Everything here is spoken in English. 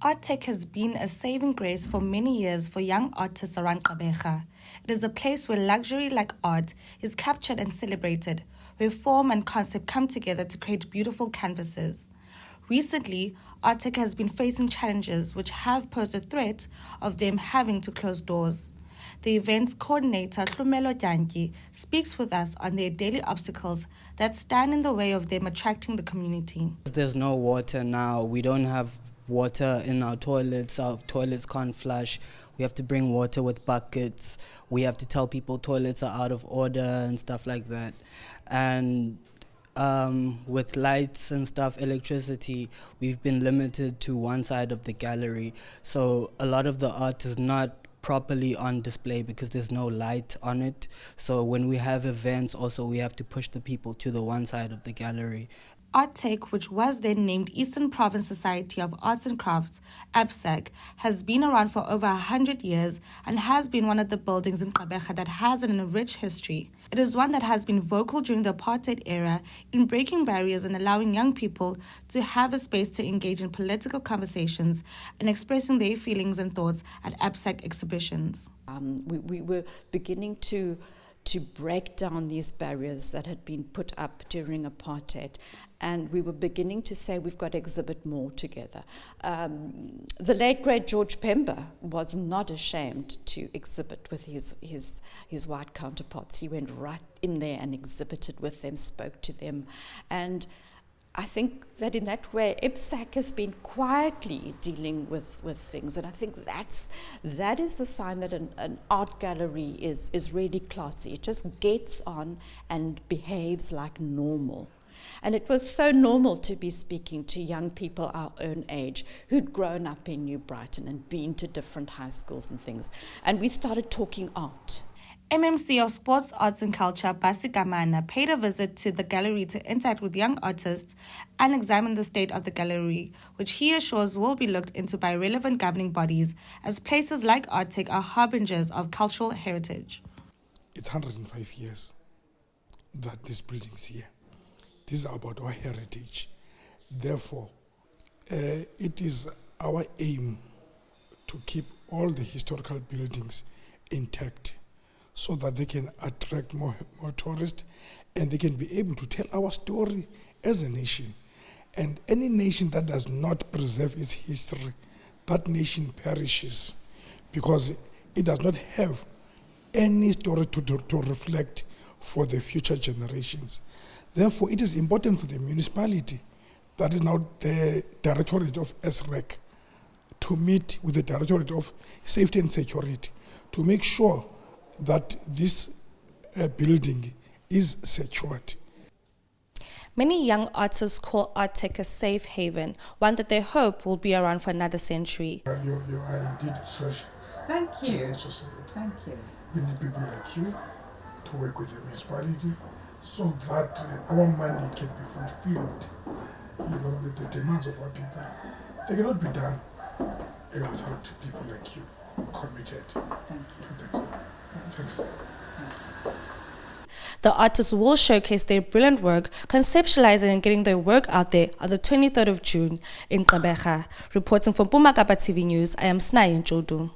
Artec has been a saving grace for many years for young artists around Gqeberha. It is a place where luxury like art is captured and celebrated, where form and concept come together to create beautiful canvases. Recently, Artec has been facing challenges which have posed a threat of them having to close doors. The event's coordinator, Gqeberha, speaks with us on their daily obstacles that stand in the way of them attracting the community. There's no water now. We don't have water in our toilets can't flush. We have to bring water with buckets. We have to tell people toilets are out of order and stuff like that. And with lights and stuff, electricity, we've been limited to one side of the gallery. So a lot of the art is not properly on display because there's no light on it. So when we have events also, we have to push the people to the one side of the gallery. Artec, which was then named Eastern Province Society of Arts and Crafts, EPSAC, has been around for over 100 years and has been one of the buildings in Gqeberha that has an rich history. It is one that has been vocal during the apartheid era in breaking barriers and allowing young people to have a space to engage in political conversations and expressing their feelings and thoughts at EPSAC exhibitions. We were beginning to break down these barriers that had been put up during apartheid, and we were beginning to say we've got to exhibit more together. The late great George Pemba was not ashamed to exhibit with his white counterparts. He went right in there and exhibited with them, spoke to them, and I think that in that way, EPSAC has been quietly dealing with things, and I think that is the sign that an art gallery is really classy. It just gets on and behaves like normal. And it was so normal to be speaking to young people our own age who'd grown up in New Brighton and been to different high schools and things. And we started talking art. MMC of Sports, Arts and Culture, Basi Kamana, paid a visit to the gallery to interact with young artists and examine the state of the gallery, which he assures will be looked into by relevant governing bodies, as places like Artec are harbingers of cultural heritage. It's 105 years that this building's here. This is about our heritage. Therefore, it is our aim to keep all the historical buildings intact, so that they can attract more tourists and they can be able to tell our story as a nation. And any nation that does not preserve its history, that nation perishes because it does not have any story to reflect for the future generations. Therefore, it is important for the municipality, that is now the Directorate of EPSAC, to meet with the Directorate of Safety and Security to make sure that this building is secured. Many young artists call Artec a safe haven, one that they hope will be around for another century. You are indeed fresh. Thank you. Thank you. We need people like you to work with the municipality so that our mandate can be fulfilled, with the demands of our people. They cannot be done without people like you committed to the goal. Thanks. The artists will showcase their brilliant work, conceptualizing and getting their work out there on the 23rd of June in Gqeberha. Reporting from MPK TV News, I am Snai Njodu.